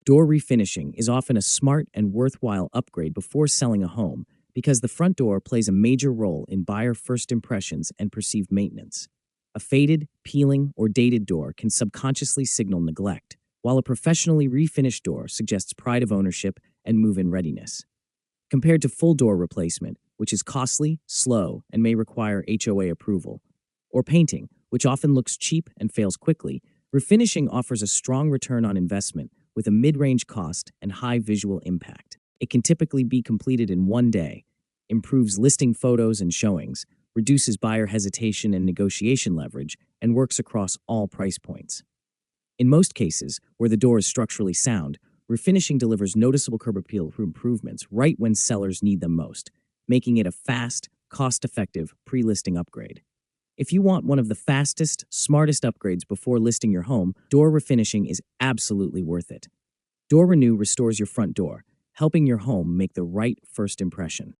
Door refinishing is often a smart and worthwhile upgrade before selling a home because the front door plays a major role in buyer first impressions and perceived maintenance. A faded, peeling, or dated door can subconsciously signal neglect, while a professionally refinished door suggests pride of ownership and move-in readiness. Compared to full door replacement, which is costly, slow, and may require HOA approval, or painting, which often looks cheap and fails quickly, refinishing offers a strong return on investment with a mid-range cost and high visual impact. It can typically be completed in one day, improves listing photos and showings, reduces buyer hesitation and negotiation leverage, and works across all price points. In most cases, where the door is structurally sound, refinishing delivers noticeable curb appeal improvements right when sellers need them most, making it a fast, cost-effective pre-listing upgrade. If you want one of the fastest, smartest upgrades before listing your home, door refinishing is absolutely worth it. Door Renew restores your front door, helping your home make the right first impression.